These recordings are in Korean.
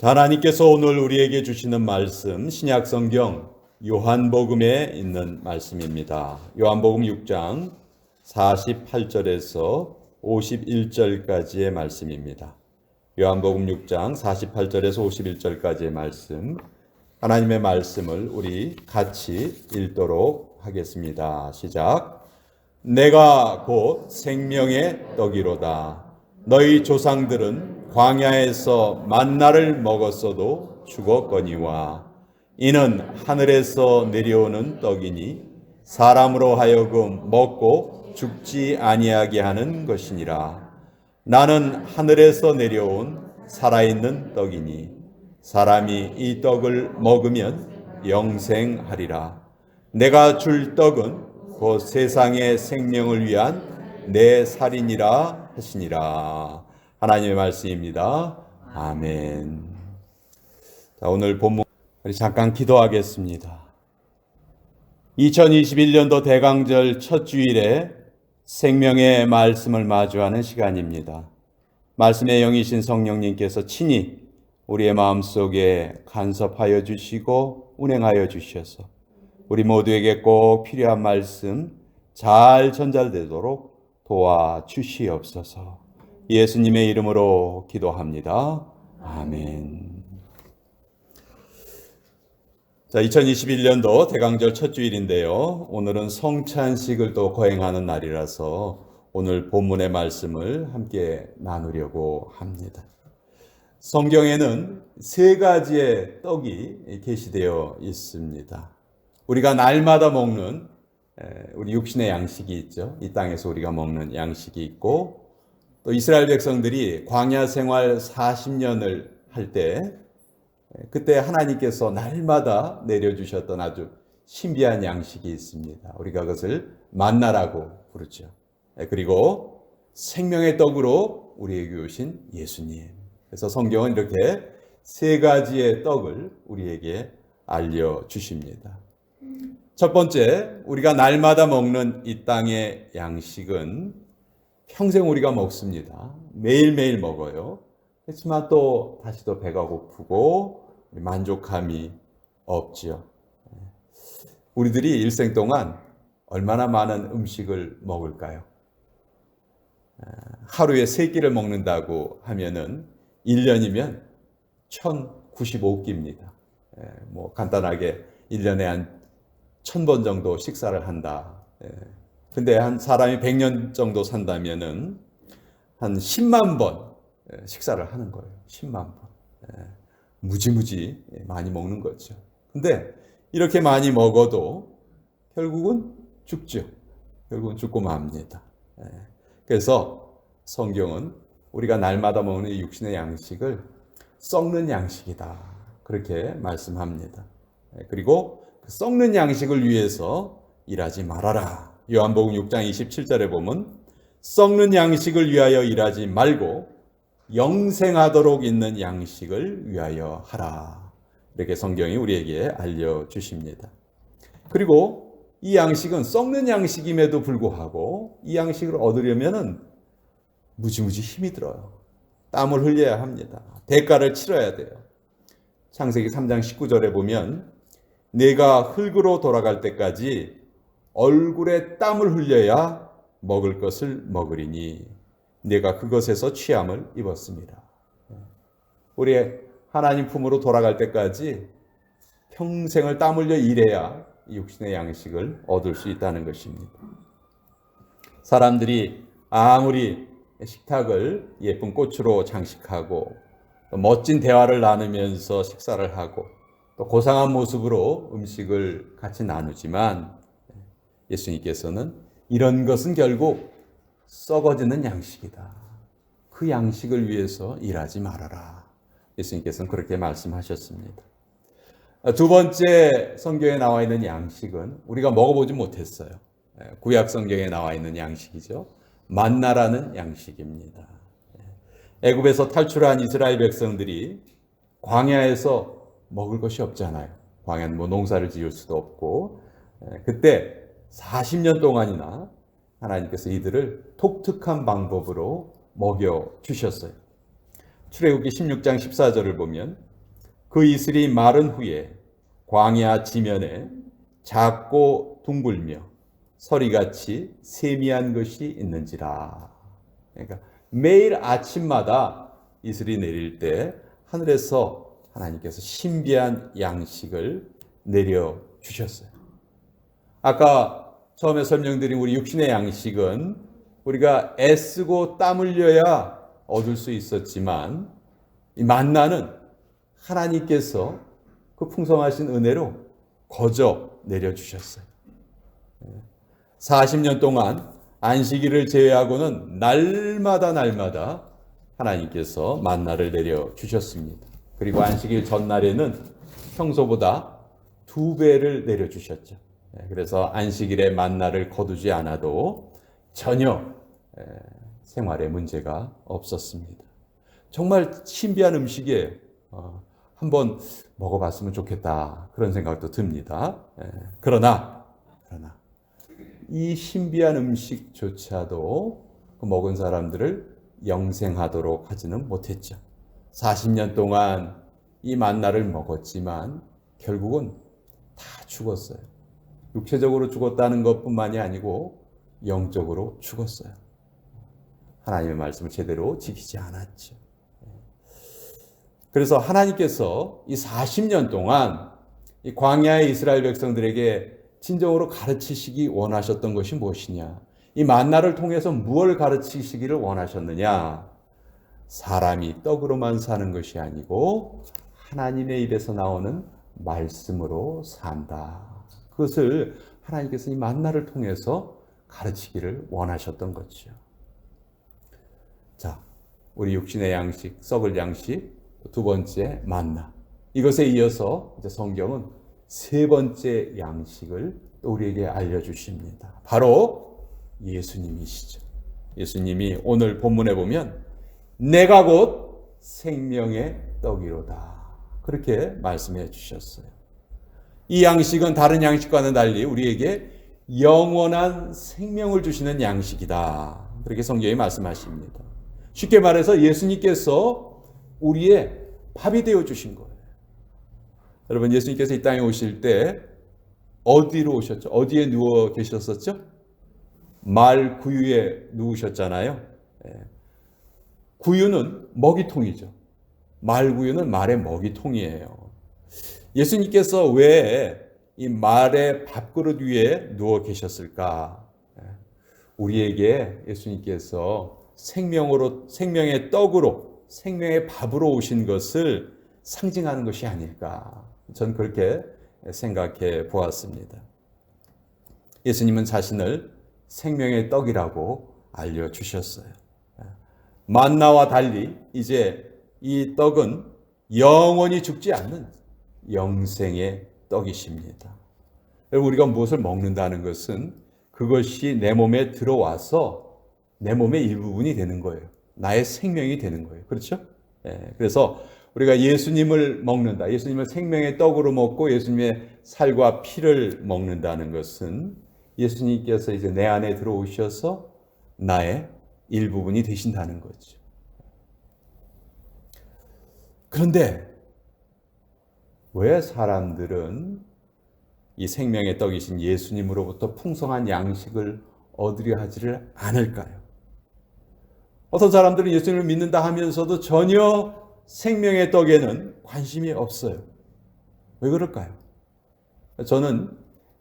하나님께서 오늘 우리에게 주시는 말씀, 신약성경 요한복음에 있는 말씀입니다. 요한복음 6장 48절에서 51절까지의 말씀입니다. 요한복음 6장 48절에서 51절까지의 말씀, 하나님의 말씀을 우리 같이 읽도록 하겠습니다. 시작. 내가 곧 생명의 떡이로다. 너희 조상들은 광야에서 만나를 먹었어도 죽었거니와 이는 하늘에서 내려오는 떡이니 사람으로 하여금 먹고 죽지 아니하게 하는 것이니라. 나는 하늘에서 내려온 살아있는 떡이니 사람이 이 떡을 먹으면 영생하리라. 내가 줄 떡은 곧 세상의 생명을 위한 내 살이니라 하시니라. 하나님의 말씀입니다. 아멘. 자, 오늘 본문 우리 잠깐 기도하겠습니다. 2021년도 대강절 첫 주일에 생명의 말씀을 마주하는 시간입니다. 말씀의 영이신 성령님께서 친히 우리의 마음속에 간섭하여 주시고 운행하여 주셔서 우리 모두에게 꼭 필요한 말씀 잘 전달되도록 도와주시옵소서. 예수님의 이름으로 기도합니다. 아멘. 자, 2021년도 대강절 첫 주일인데요. 오늘은 성찬식을 또 거행하는 날이라서 오늘 본문의 말씀을 함께 나누려고 합니다. 성경에는 세 가지의 떡이 게시되어 있습니다. 우리가 날마다 먹는 우리 육신의 양식이 있죠. 이 땅에서 우리가 먹는 양식이 있고, 또 이스라엘 백성들이 광야 생활 40년을 할 때 그때 하나님께서 날마다 내려주셨던 아주 신비한 양식이 있습니다. 우리가 그것을 만나라고 부르죠. 그리고 생명의 떡으로 우리에게 오신 예수님. 그래서 성경은 이렇게 세 가지의 떡을 우리에게 알려주십니다. 첫 번째, 우리가 날마다 먹는 이 땅의 양식은 평생 우리가 먹습니다. 매일매일 먹어요. 그렇지만 또 다시 또 배가 고프고 만족함이 없지요. 우리들이 일생 동안 얼마나 많은 음식을 먹을까요? 하루에 3끼를 먹는다고 하면은 1년이면 1095끼입니다. 뭐 간단하게 1년에 한 1000번 정도 식사를 한다. 근데 한 사람이 100년 정도 산다면은 한 10만 번 식사를 하는 거예요. 10만 번. 무지무지 많이 먹는 거죠. 근데 이렇게 많이 먹어도 결국은 죽죠. 결국은 죽고 맙니다. 그래서 성경은 우리가 날마다 먹는 이 육신의 양식을 썩는 양식이다. 그렇게 말씀합니다. 그리고 썩는 양식을 위해서 일하지 말아라. 요한복음 6장 27절에 보면 썩는 양식을 위하여 일하지 말고 영생하도록 있는 양식을 위하여 하라. 이렇게 성경이 우리에게 알려주십니다. 그리고 이 양식은 썩는 양식임에도 불구하고 이 양식을 얻으려면 무지무지 힘이 들어요. 땀을 흘려야 합니다. 대가를 치러야 돼요. 창세기 3장 19절에 보면 내가 흙으로 돌아갈 때까지 얼굴에 땀을 흘려야 먹을 것을 먹으리니 내가 그것에서 취함을 입었습니다. 우리 하나님 품으로 돌아갈 때까지 평생을 땀 흘려 일해야 육신의 양식을 얻을 수 있다는 것입니다. 사람들이 아무리 식탁을 예쁜 꽃으로 장식하고 또 멋진 대화를 나누면서 식사를 하고 또 고상한 모습으로 음식을 같이 나누지만 예수님께서는 이런 것은 결국 썩어지는 양식이다. 그 양식을 위해서 일하지 말아라. 예수님께서는 그렇게 말씀하셨습니다. 두 번째 성경에 나와 있는 양식은 우리가 먹어보지 못했어요. 구약 성경에 나와 있는 양식이죠. 만나라는 양식입니다. 애굽에서 탈출한 이스라엘 백성들이 광야에서 먹을 것이 없잖아요. 광야는 뭐 농사를 지을 수도 없고 그때 40년 동안이나 하나님께서 이들을 독특한 방법으로 먹여 주셨어요. 출애굽기 16장 14절을 보면 그 이슬이 마른 후에 광야 지면에 작고 둥글며 서리같이 세미한 것이 있는지라. 그러니까 매일 아침마다 이슬이 내릴 때 하늘에서 하나님께서 신비한 양식을 내려주셨어요. 아까 처음에 설명드린 우리 육신의 양식은 우리가 애쓰고 땀 흘려야 얻을 수 있었지만, 이 만나는 하나님께서 그 풍성하신 은혜로 거저 내려주셨어요. 40년 동안 안식일을 제외하고는 날마다 하나님께서 만나를 내려주셨습니다. 그리고 안식일 전날에는 평소보다 2배를 내려주셨죠. 그래서 안식일에 만나를 거두지 않아도 전혀 생활에 문제가 없었습니다. 정말 신비한 음식이에요. 한번 먹어봤으면 좋겠다, 그런 생각도 듭니다. 그러나 이 신비한 음식조차도 먹은 사람들을 영생하도록 하지는 못했죠. 40년 동안 이 만나를 먹었지만 결국은 다 죽었어요. 육체적으로 죽었다는 것뿐만이 아니고 영적으로 죽었어요. 하나님의 말씀을 제대로 지키지 않았죠. 그래서 하나님께서 이 40년 동안 이 광야의 이스라엘 백성들에게 진정으로 가르치시기 원하셨던 것이 무엇이냐? 이 만나를 통해서 무엇을 가르치시기를 원하셨느냐? 사람이 떡으로만 사는 것이 아니고 하나님의 입에서 나오는 말씀으로 산다. 그것을 하나님께서 이 만나를 통해서 가르치기를 원하셨던 거죠. 자, 우리 육신의 양식, 썩을 양식, 두 번째 만나. 이것에 이어서 이제 성경은 세 번째 양식을 또 우리에게 알려주십니다. 바로 예수님이시죠. 예수님이 오늘 본문에 보면 내가 곧 생명의 떡이로다, 그렇게 말씀해 주셨어요. 이 양식은 다른 양식과는 달리 우리에게 영원한 생명을 주시는 양식이다, 그렇게 성경이 말씀하십니다. 쉽게 말해서 예수님께서 우리의 밥이 되어 주신 거예요. 여러분, 예수님께서 이 땅에 오실 때 어디로 오셨죠? 어디에 누워 계셨었죠? 말 구유에 누우셨잖아요. 구유는 먹이통이죠. 말 구유는 말의 먹이통이에요. 예수님께서 왜 이 말의 밥그릇 위에 누워 계셨을까? 우리에게 예수님께서 생명의 떡으로, 생명의 밥으로 오신 것을 상징하는 것이 아닐까, 저는 그렇게 생각해 보았습니다. 예수님은 자신을 생명의 떡이라고 알려주셨어요. 만나와 달리 이제 이 떡은 영원히 죽지 않는 영생의 떡이십니다. 우리가 무엇을 먹는다는 것은 그것이 내 몸에 들어와서 내 몸의 일부분이 되는 거예요. 나의 생명이 되는 거예요. 그렇죠? 그래서 우리가 예수님을 먹는다, 예수님을 생명의 떡으로 먹고 예수님의 살과 피를 먹는다는 것은 예수님께서 이제 내 안에 들어오셔서 나의 일부분이 되신다는 거죠. 그런데 왜 사람들은 이 생명의 떡이신 예수님으로부터 풍성한 양식을 얻으려 하지를 않을까요? 어떤 사람들은 예수님을 믿는다 하면서도 전혀 생명의 떡에는 관심이 없어요. 왜 그럴까요? 저는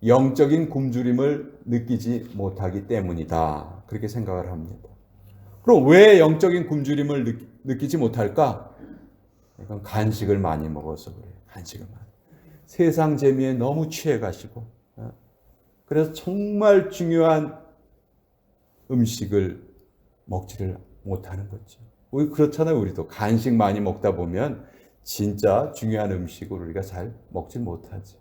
영적인 굶주림을 느끼지 못하기 때문이다, 그렇게 생각을 합니다. 그럼 왜 영적인 굶주림을 느끼지 못할까? 이건 간식을 많이 먹어서 그래요. 간식을 많이. 세상 재미에 너무 취해가시고, 그래서 정말 중요한 음식을 먹지를 못하는 거죠. 우리 그렇잖아요. 우리도 간식 많이 먹다 보면 진짜 중요한 음식을 우리가 잘 먹지 못하죠.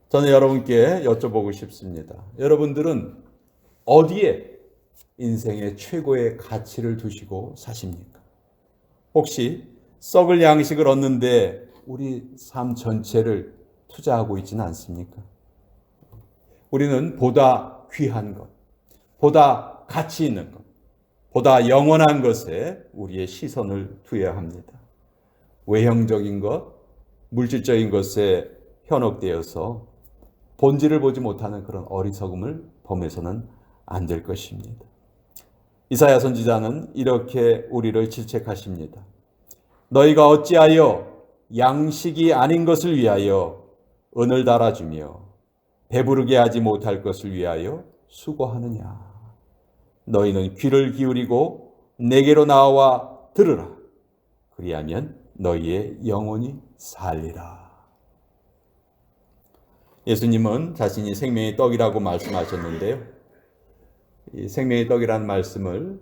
저는 여러분께 여쭤보고 싶습니다. 여러분들은 어디에 인생의 최고의 가치를 두시고 사십니까? 혹시 썩을 양식을 얻는데 우리 삶 전체를 투자하고 있지는 않습니까? 우리는 보다 귀한 것, 보다 가치 있는 것, 보다 영원한 것에 우리의 시선을 두어야 합니다. 외형적인 것, 물질적인 것에 현혹되어서 본질을 보지 못하는 그런 어리석음을 범해서는 안 될 것입니다. 이사야 선지자는 이렇게 우리를 질책하십니다. 너희가 어찌하여 양식이 아닌 것을 위하여 은을 달아주며 배부르게 하지 못할 것을 위하여 수고하느냐. 너희는 귀를 기울이고 내게로 나와 들으라. 그리하면 너희의 영혼이 살리라. 예수님은 자신이 생명의 떡이라고 말씀하셨는데요. 이 생명의 떡이라는 말씀을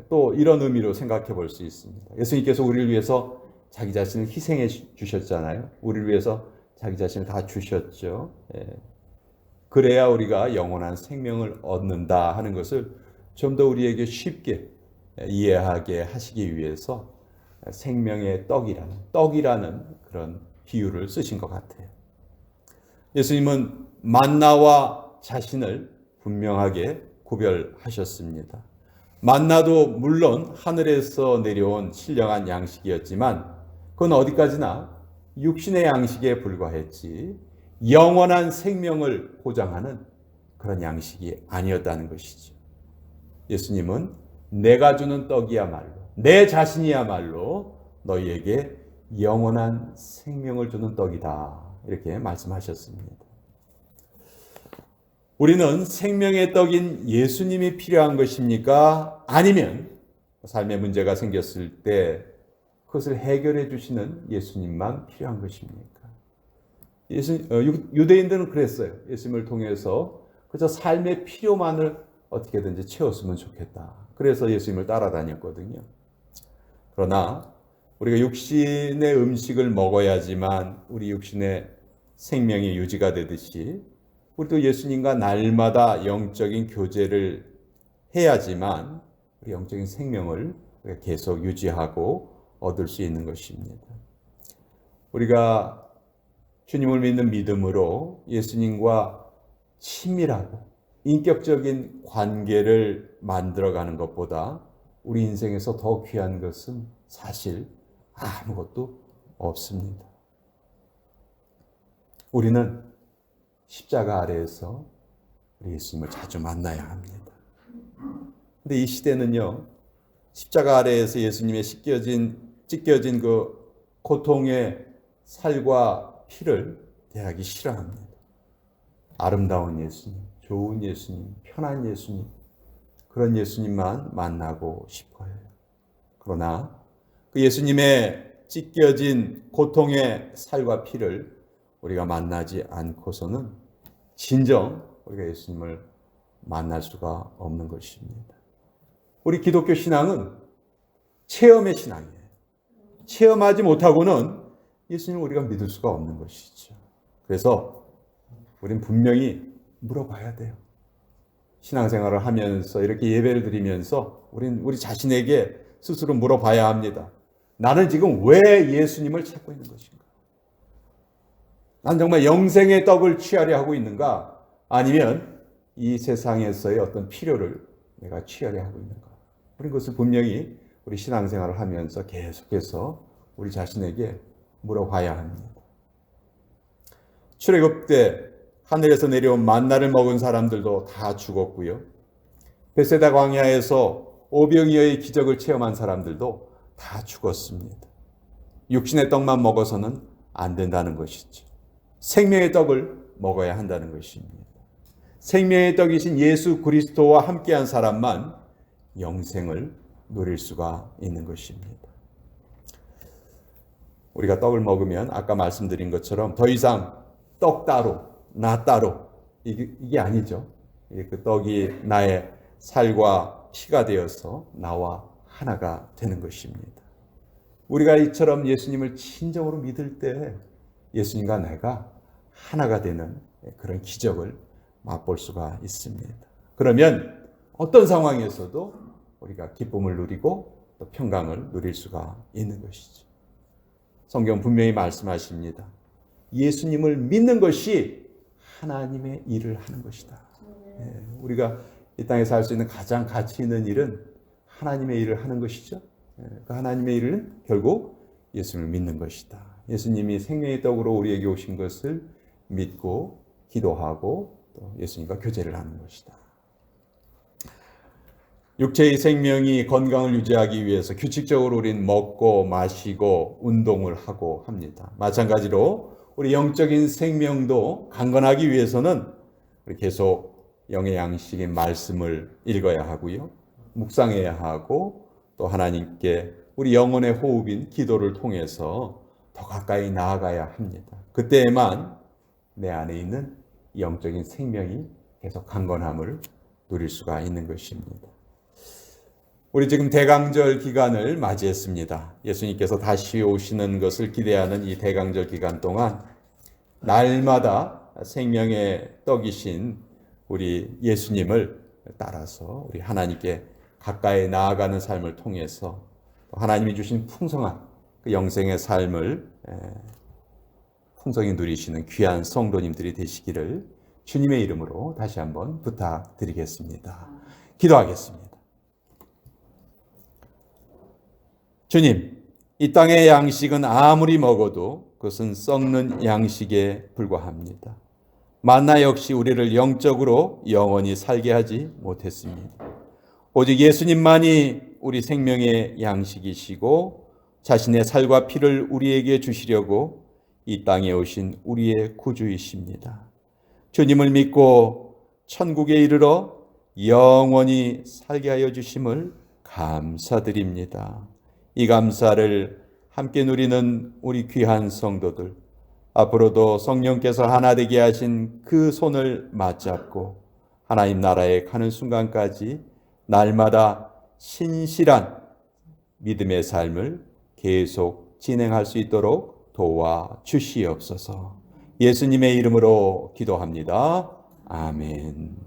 또 이런 의미로 생각해 볼 수 있습니다. 예수님께서 우리를 위해서 자기 자신을 희생해 주셨잖아요. 우리를 위해서 자기 자신을 다 주셨죠. 그래야 우리가 영원한 생명을 얻는다 하는 것을 좀 더 우리에게 쉽게 이해하게 하시기 위해서 생명의 떡이라는 그런 비유를 쓰신 것 같아요. 예수님은 만나와 자신을 분명하게 구별하셨습니다. 만나도 물론 하늘에서 내려온 신령한 양식이었지만 그건 어디까지나 육신의 양식에 불과했지 영원한 생명을 보장하는 그런 양식이 아니었다는 것이죠. 예수님은 내가 주는 떡이야말로, 내 자신이야말로 너희에게 영원한 생명을 주는 떡이다. 이렇게 말씀하셨습니다. 우리는 생명의 떡인 예수님이 필요한 것입니까? 아니면 삶의 문제가 생겼을 때 그것을 해결해 주시는 예수님만 필요한 것입니까? 유대인들은 그랬어요. 예수님을 통해서 그저 삶의 필요만을 어떻게든지 채웠으면 좋겠다. 그래서 예수님을 따라다녔거든요. 그러나 우리가 육신의 음식을 먹어야지만 우리 육신의 생명이 유지가 되듯이 우리도 예수님과 날마다 영적인 교제를 해야지만 우리 영적인 생명을 계속 유지하고 얻을 수 있는 것입니다. 우리가 주님을 믿는 믿음으로 예수님과 친밀하고 인격적인 관계를 만들어가는 것보다 우리 인생에서 더 귀한 것은 사실 아무것도 없습니다. 우리는 십자가 아래에서 우리 예수님을 자주 만나야 합니다. 근데 이 시대는요, 십자가 아래에서 예수님의 찢겨진 그 고통의 살과 피를 대하기 싫어합니다. 아름다운 예수님, 좋은 예수님, 편한 예수님, 그런 예수님만 만나고 싶어요. 그러나 그 예수님의 찢겨진 고통의 살과 피를 우리가 만나지 않고서는 진정 우리가 예수님을 만날 수가 없는 것입니다. 우리 기독교 신앙은 체험의 신앙이에요. 체험하지 못하고는 예수님을 우리가 믿을 수가 없는 것이죠. 그래서 우린 분명히 물어봐야 돼요. 신앙생활을 하면서 이렇게 예배를 드리면서 우리 자신에게 스스로 물어봐야 합니다. 나는 지금 왜 예수님을 찾고 있는 것인가? 난 정말 영생의 떡을 취하려 하고 있는가? 아니면 이 세상에서의 어떤 필요를 내가 취하려 하고 있는가? 우리 그것을 분명히 우리 신앙생활을 하면서 계속해서 우리 자신에게 물어봐야 합니다. 출애굽 때 하늘에서 내려온 만나를 먹은 사람들도 다 죽었고요. 베세다 광야에서 오병이어의 기적을 체험한 사람들도 다 죽었습니다. 육신의 떡만 먹어서는 안 된다는 것이죠. 생명의 떡을 먹어야 한다는 것입니다. 생명의 떡이신 예수 그리스도와 함께한 사람만 영생을 누릴 수가 있는 것입니다. 우리가 떡을 먹으면 아까 말씀드린 것처럼 더 이상 떡 따로, 나 따로 이게 아니죠. 그 떡이 나의 살과 피가 되어서 나와 하나가 되는 것입니다. 우리가 이처럼 예수님을 진정으로 믿을 때 예수님과 내가 하나가 되는 그런 기적을 맛볼 수가 있습니다. 그러면 어떤 상황에서도 우리가 기쁨을 누리고 또 평강을 누릴 수가 있는 것이죠. 성경 분명히 말씀하십니다. 예수님을 믿는 것이 하나님의 일을 하는 것이다. 우리가 이 땅에서 할 수 있는 가장 가치 있는 일은 하나님의 일을 하는 것이죠. 그 하나님의 일은 결국 예수님을 믿는 것이다. 예수님이 생명의 떡으로 우리에게 오신 것을 믿고 기도하고 또 예수님과 교제를 하는 것이다. 육체의 생명이 건강을 유지하기 위해서 규칙적으로 우리는 먹고 마시고 운동을 하고 합니다. 마찬가지로 우리 영적인 생명도 강건하기 위해서는 우리 계속 영의 양식인 말씀을 읽어야 하고요. 묵상해야 하고 또 하나님께 우리 영혼의 호흡인 기도를 통해서 더 가까이 나아가야 합니다. 그때에만 내 안에 있는 영적인 생명이 계속 강건함을 누릴 수가 있는 것입니다. 우리 지금 대강절 기간을 맞이했습니다. 예수님께서 다시 오시는 것을 기대하는 이 대강절 기간 동안 날마다 생명의 떡이신 우리 예수님을 따라서 우리 하나님께 가까이 나아가는 삶을 통해서 하나님이 주신 풍성한 그 영생의 삶을 풍성히 누리시는 귀한 성도님들이 되시기를 주님의 이름으로 다시 한번 부탁드리겠습니다. 기도하겠습니다. 주님, 이 땅의 양식은 아무리 먹어도 그것은 썩는 양식에 불과합니다. 만나 역시 우리를 영적으로 영원히 살게 하지 못했습니다. 오직 예수님만이 우리 생명의 양식이시고 자신의 살과 피를 우리에게 주시려고 이 땅에 오신 우리의 구주이십니다. 주님을 믿고 천국에 이르러 영원히 살게 하여 주심을 감사드립니다. 이 감사를 함께 누리는 우리 귀한 성도들, 앞으로도 성령께서 하나 되게 하신 그 손을 맞잡고 하나님 나라에 가는 순간까지 날마다 신실한 믿음의 삶을 계속 진행할 수 있도록 도와주시옵소서. 예수님의 이름으로 기도합니다. 아멘.